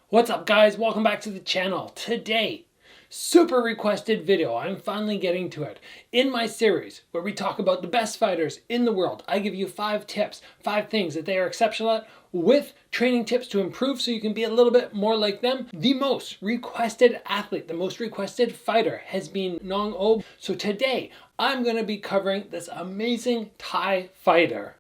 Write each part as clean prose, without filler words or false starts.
What's up guys, welcome back to the channel. Today, super requested video, I'm finally getting to it. In my series where we talk about the best fighters in the world, I give you 5 tips, 5 things that they are exceptional at with training tips to improve so you can be a little bit more like them. The most requested athlete, the most requested fighter has been Nong-O. So today, I'm going to be covering this amazing Thai fighter.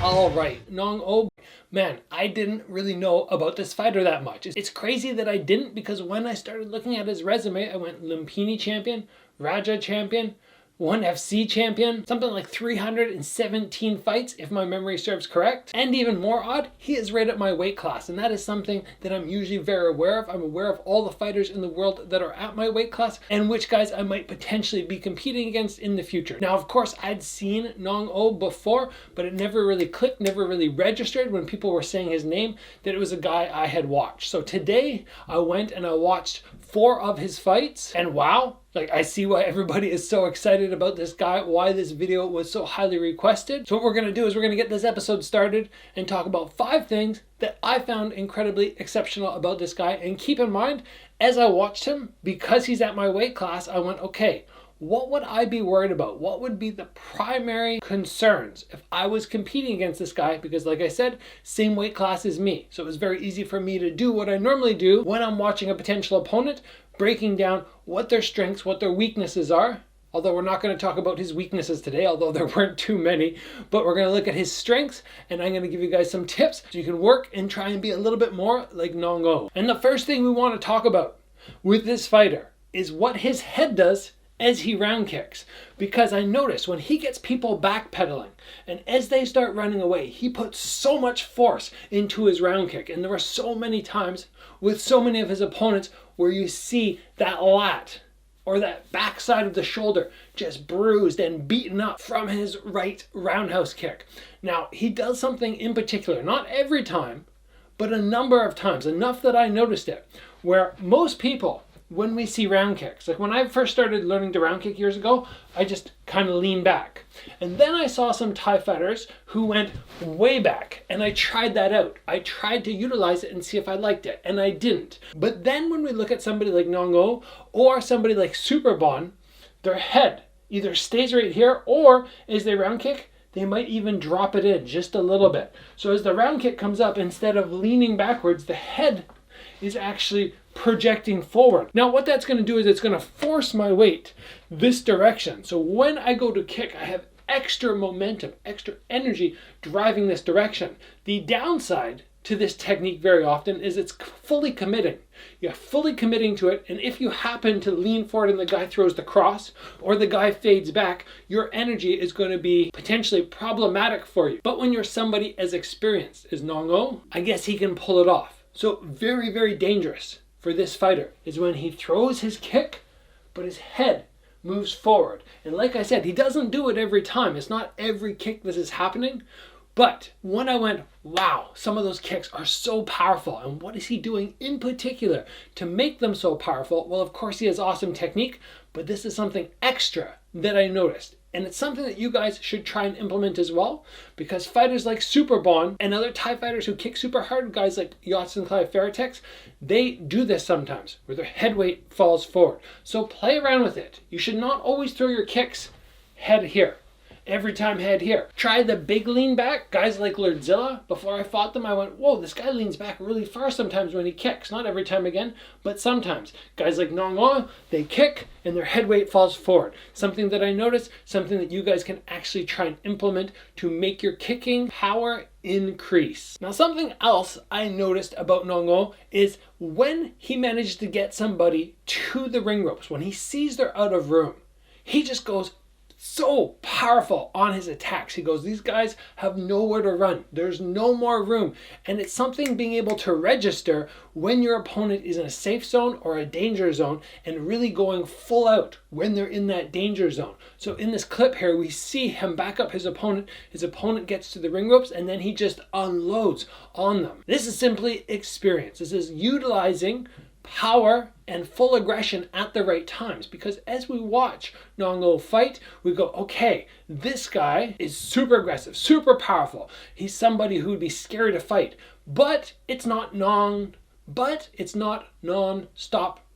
Alright, Nong-O, man, I didn't really know about this fighter that much. It's crazy that I didn't, because when I started looking at his resume, I went Lumpini champion, Raja champion, 1FC champion, something like 317 fights if my memory serves correct. And even more odd, he is right at my weight class, and that is something that I'm usually very aware of. I'm aware of all the fighters in the world that are at my weight class and which guys I might potentially be competing against in the future. Now, of course, I'd seen Nong-O before, but it never really clicked, never really registered when people were saying his name that it was a guy I had watched. So today I went and I watched 4 of his fights, and wow, like, I see why everybody is so excited about this guy, why this video was so highly requested. So what we're going to do is we're going to get this episode started and talk about 5 things that I found incredibly exceptional about this guy. And keep in mind, as I watched him, because he's at my weight class, I went, okay, what would I be worried about? What would be the primary concerns if I was competing against this guy? Because like I said, same weight class as me. So it was very easy for me to do what I normally do when I'm watching a potential opponent, breaking down what their strengths, what their weaknesses are. Although we're not going to talk about his weaknesses today, although there weren't too many, but we're going to look at his strengths, and I'm going to give you guys some tips so you can work and try and be a little bit more like Nong-O. And the first thing we want to talk about with this fighter is what his head does as he round kicks. Because I notice when he gets people backpedaling and as they start running away, he puts so much force into his round kick. And there are so many times with so many of his opponents where you see that lat or that backside of the shoulder just bruised and beaten up from his right roundhouse kick. Now, he does something in particular, not every time, but a number of times, enough that I noticed it, where most people, when we see round kicks, like when I first started learning to round kick years ago, I just kind of leaned back. And then I saw some Thai fighters who went way back, and I tried that out. I tried to utilize it and see if I liked it, and I didn't. But then when we look at somebody like Nong-O or somebody like Superbon, their head either stays right here, or as they round kick, they might even drop it in just a little bit. So as the round kick comes up, instead of leaning backwards, the head is actually projecting forward. Now what that's going to do is it's going to force my weight this direction. So when I go to kick, I have extra momentum, extra energy driving this direction. The downside to this technique very often is it's fully committing. You're fully committing to it, and if you happen to lean forward and the guy throws the cross or the guy fades back, your energy is going to be potentially problematic for you. But when you're somebody as experienced as Nong-O, I guess he can pull it off. So very, very dangerous for this fighter is when he throws his kick, but his head moves forward. And like I said, he doesn't do it every time. It's not every kick this is happening. But when I went, wow, some of those kicks are so powerful. And what is he doing in particular to make them so powerful? Well, of course, he has awesome technique, but this is something extra that I noticed. And it's something that you guys should try and implement as well, because fighters like Superbon and other Thai fighters who kick super hard, guys like Yotsunclai Ferretex, they do this sometimes, where their head weight falls forward. So play around with it. You should not always throw your kicks head here. Every time head here. Try the big lean back. Guys like Lerdsila, before I fought them, I went, whoa, this guy leans back really far sometimes when he kicks. Not every time again, but sometimes. Guys like Nong-O, they kick and their head weight falls forward. Something that I noticed, something that you guys can actually try and implement to make your kicking power increase. Now, something else I noticed about Nong-O is when he manages to get somebody to the ring ropes, when he sees they're out of room, he just goes so powerful on his attacks. He goes, these guys have nowhere to run. There's no more room. And it's something being able to register when your opponent is in a safe zone or a danger zone and really going full out when they're in that danger zone. So in this clip here, we see him back up his opponent. His opponent gets to the ring ropes and then he just unloads on them. This is simply experience. This is utilizing power and full aggression at the right times. Because as we watch Nong-O fight, we go, okay, this guy is super aggressive, super powerful. He's somebody who would be scary to fight, but it's not non-stop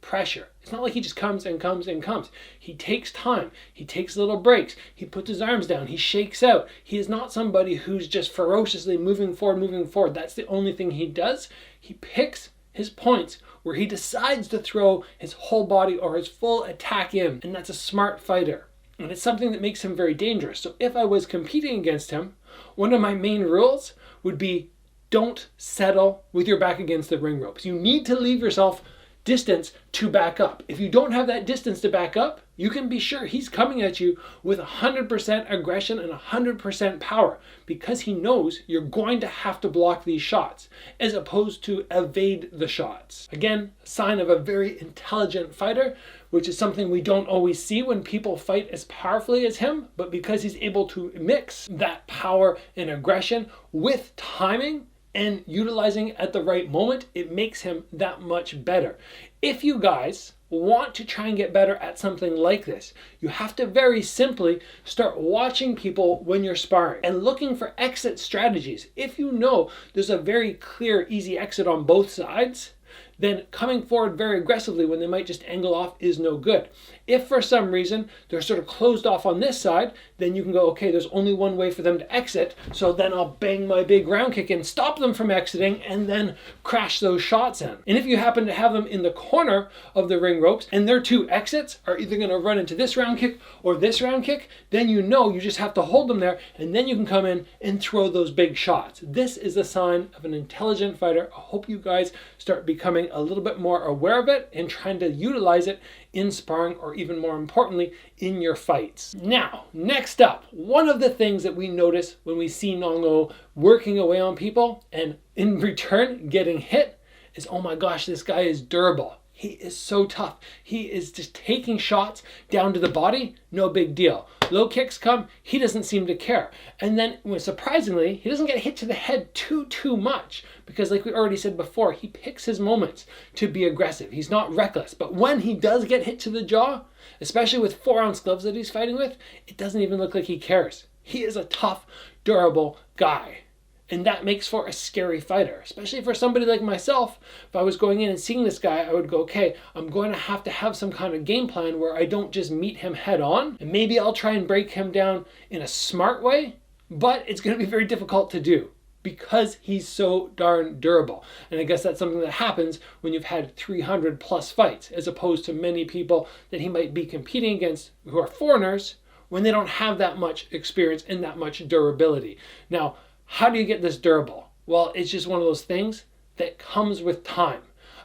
pressure. It's not like he just comes and comes and comes. He takes time. He takes little breaks. He puts his arms down. He shakes out. He is not somebody who's just ferociously moving forward. That's the only thing he does. He picks his points where he decides to throw his whole body or his full attack in. And that's a smart fighter. And it's something that makes him very dangerous. So if I was competing against him, one of my main rules would be don't settle with your back against the ring ropes. You need to leave yourself distance to back up. If you don't have that distance to back up, you can be sure he's coming at you with 100% aggression and 100% power, because he knows you're going to have to block these shots as opposed to evade the shots. Again, a sign of a very intelligent fighter, which is something we don't always see when people fight as powerfully as him, but because he's able to mix that power and aggression with timing and utilizing it at the right moment, it makes him that much better. If you guys want to try and get better at something like this, you have to very simply start watching people when you're sparring and looking for exit strategies. If you know there's a very clear, easy exit on both sides, then coming forward very aggressively when they might just angle off is no good. If for some reason they're sort of closed off on this side, then you can go, okay, there's only one way for them to exit, so then I'll bang my big round kick and stop them from exiting and then crash those shots in. And if you happen to have them in the corner of the ring ropes and their two exits are either going to run into this round kick or this round kick, then you know you just have to hold them there, and then you can come in and throw those big shots. This is a sign of an intelligent fighter. I hope you guys start becoming a little bit more aware of it and trying to utilize it in sparring, or even more importantly, in your fights. Now, next up, one of the things that we notice when we see Nong-O working away on people and in return getting hit is, oh my gosh, this guy is durable. He is so tough. He is just taking shots down to the body, no big deal. Low kicks come, he doesn't seem to care. And then, surprisingly, he doesn't get hit to the head too much, because like we already said before, he picks his moments to be aggressive. He's not reckless. But when he does get hit to the jaw, especially with 4-ounce gloves that he's fighting with, it doesn't even look like he cares. He is a tough, durable guy. And that makes for a scary fighter, especially for somebody like myself. If I was going in and seeing this guy, I would go, okay, I'm going to have some kind of game plan where I don't just meet him head on. And maybe I'll try and break him down in a smart way, but it's going to be very difficult to do because he's so darn durable. And I guess that's something that happens when you've had 300 plus fights, as opposed to many people that he might be competing against who are foreigners when they don't have that much experience and that much durability. Now, how do you get this durable? Well, it's just one of those things that comes with time.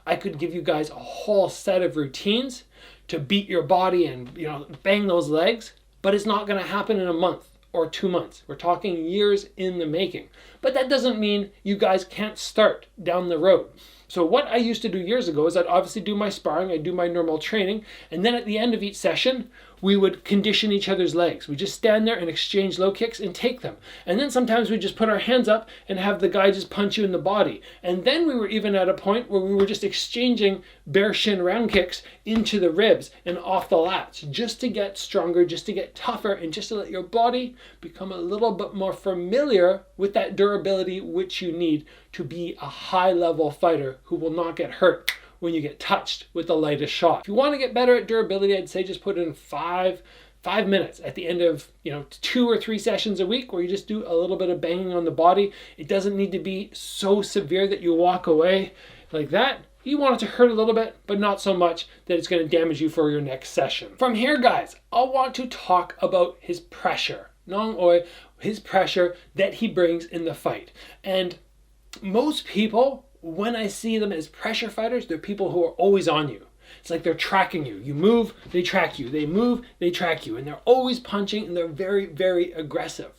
I could give you guys a whole set of routines to beat your body and, bang those legs, but it's not going to happen in a month or 2 months. We're talking years in the making. But that doesn't mean you guys can't start down the road. So what I used to do years ago is I'd obviously do my sparring, I'd do my normal training, and then at the end of each session, we would condition each other's legs. We just stand there and exchange low kicks and take them. And then sometimes we just put our hands up and have the guy just punch you in the body. And then we were even at a point where we were just exchanging bare shin round kicks into the ribs and off the lats, just to get stronger, just to get tougher, and just to let your body become a little bit more familiar with that durability which you need to be a high-level fighter who will not get hurt when you get touched with the lightest shot. If you want to get better at durability, I'd say just put in five minutes at the end of 2 or 3 sessions a week, where you just do a little bit of banging on the body. It doesn't need to be so severe that you walk away like that. You want it to hurt a little bit, but not so much that it's going to damage you for your next session. From here, guys, I want to talk about his pressure. Nong-O, his pressure that he brings in the fight. And most people, when I see them as pressure fighters, they're people who are always on you. It's like they're tracking you. You move, they track you. They move, they track you. And they're always punching, and they're very, very aggressive.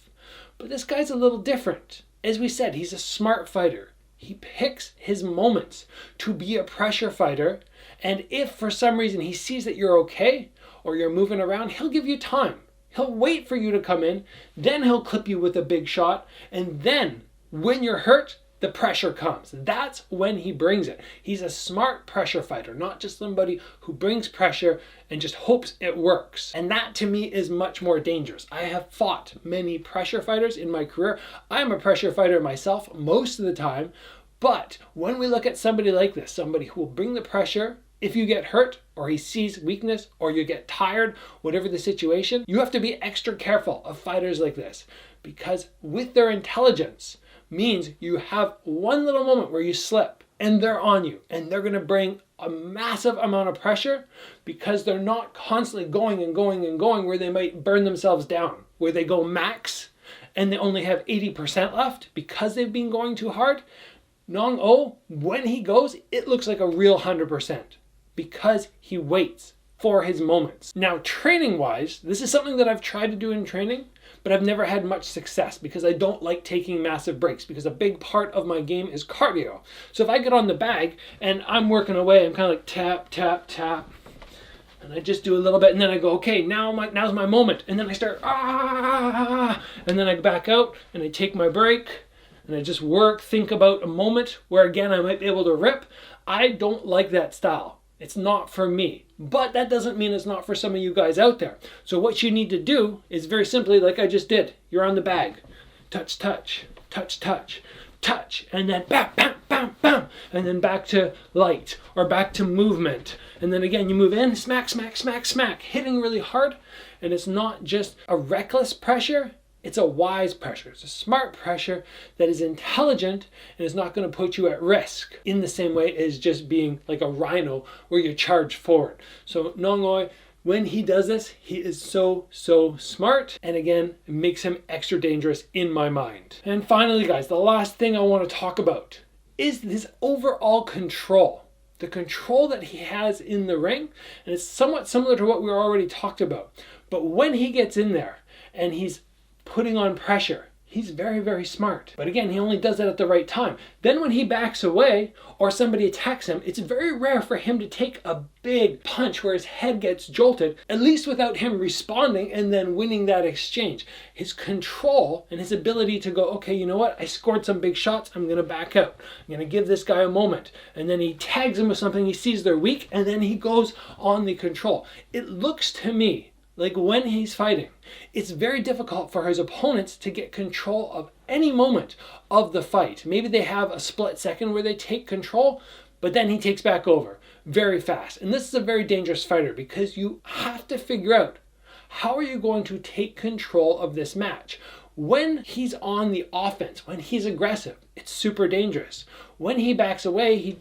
But this guy's a little different. As we said, he's a smart fighter. He picks his moments to be a pressure fighter. And if for some reason he sees that you're okay or you're moving around, he'll give you time. He'll wait for you to come in. Then he'll clip you with a big shot. And then when you're hurt, the pressure comes. That's when he brings it. He's a smart pressure fighter, not just somebody who brings pressure and just hopes it works. And that to me is much more dangerous. I have fought many pressure fighters in my career. I'm a pressure fighter myself most of the time. But when we look at somebody like this, somebody who will bring the pressure, if you get hurt or he sees weakness or you get tired, whatever the situation, you have to be extra careful of fighters like this, because with their intelligence means you have one little moment where you slip and they're on you and they're going to bring a massive amount of pressure because they're not constantly going and going and going where they might burn themselves down, where they go max and they only have 80% left because they've been going too hard. Nong-O, when he goes, it looks like a real 100% because he waits for his moments. Now, training-wise, this is something that I've tried to do in training, but I've never had much success because I don't like taking massive breaks, because a big part of my game is cardio. So if I get on the bag and I'm working away, I'm kind of like tap, tap, tap, and I just do a little bit, and then I go, okay, now's my moment. And then I start, and then I back out and I take my break. And I just work, think about a moment where again I might be able to rip. I don't like that style. It's not for me. But that doesn't mean it's not for some of you guys out there. So what you need to do is very simply like I just did. You're on the bag. Touch, touch, touch, touch, touch. And then bam, bam, bam, bam. And then back to light or back to movement. And then again you move in, smack, smack, smack, smack. Hitting really hard. And it's not just a reckless pressure. It's a wise pressure. It's a smart pressure that is intelligent and is not going to put you at risk in the same way as just being like a rhino where you charge forward. So Nong-O, when he does this, he is so smart. And again, it makes him extra dangerous in my mind. And finally, guys, the last thing I want to talk about is his overall control. The control that he has in the ring. And it's somewhat similar to what we already talked about. But when he gets in there and he's putting on pressure, he's very smart. But again, he only does that at the right time. Then when he backs away or somebody attacks him, it's very rare for him to take a big punch where his head gets jolted, at least without him responding and then winning that exchange. His control and his ability to go, okay, you know what? I scored some big shots. I'm going to back out. I'm going to give this guy a moment. And then he tags him with something he sees they're weak, and then he goes on the control. It looks to me like when he's fighting, it's very difficult for his opponents to get control of any moment of the fight. Maybe they have a split second where they take control, but then he takes back over very fast. And this is a very dangerous fighter because you have to figure out how are you going to take control of this match. When he's on the offense, when he's aggressive, it's super dangerous. When he backs away, he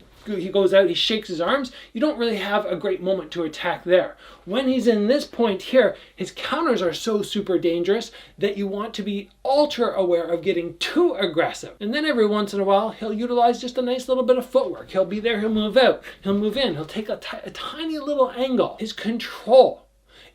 goes out, he shakes his arms, you don't really have a great moment to attack there. When he's in this point here, his counters are so super dangerous that you want to be ultra aware of getting too aggressive. And then every once in a while, he'll utilize just a nice little bit of footwork. He'll be there, he'll move out, he'll move in, he'll take a tiny little angle. His control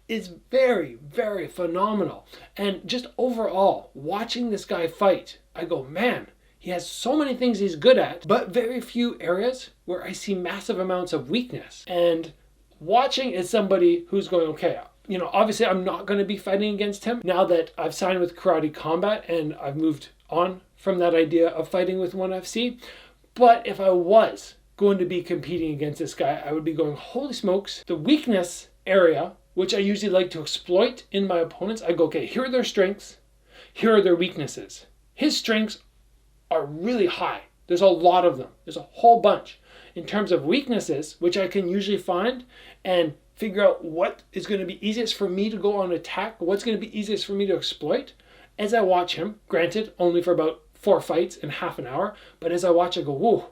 is very phenomenal. And just overall, watching this guy fight, I go, man, he has so many things he's good at, but very few areas where I see massive amounts of weakness. And watching as somebody who's going, okay, you know, obviously I'm not going to be fighting against him now that I've signed with Karate Combat and I've moved on from that idea of fighting with ONE FC. But if I was going to be competing against this guy, I would be going, holy smokes, the weakness area, which I usually like to exploit in my opponents, I go, okay, here are their strengths, here are their weaknesses. His strengths are really high. There's a lot of them. There's a whole bunch. In terms of weaknesses, which I can usually find and figure out what is going to be easiest for me to go on attack, what's going to be easiest for me to exploit, as I watch him, granted, only for about 4 fights in half an hour, but as I watch, I go, whoa,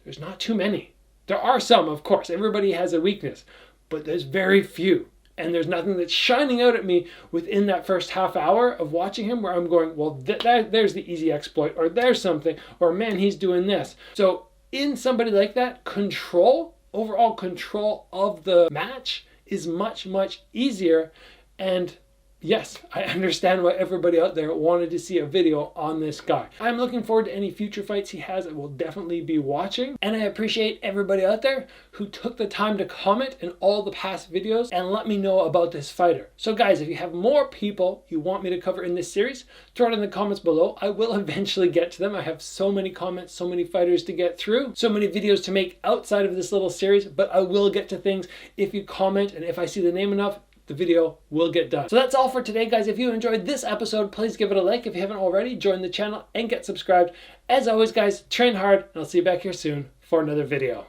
there's not too many. There are some, of course. Everybody has a weakness, but there's very few. And there's nothing that's shining out at me within that first half hour of watching him where I'm going, well, there's the easy exploit, or there's something, or man, he's doing this. So in somebody like that, overall control of the match is much easier. And yes, I understand why everybody out there wanted to see a video on this guy. I'm looking forward to any future fights he has. I will definitely be watching. And I appreciate everybody out there who took the time to comment in all the past videos and let me know about this fighter. So guys, if you have more people you want me to cover in this series, throw it in the comments below. I will eventually get to them. I have so many comments, so many fighters to get through, so many videos to make outside of this little series, but I will get to things if you comment, and if I see the name enough, the video will get done. So that's all for today, guys. If you enjoyed this episode, please give it a like. If you haven't already, join the channel and get subscribed. As always, guys, train hard, and I'll see you back here soon for another video.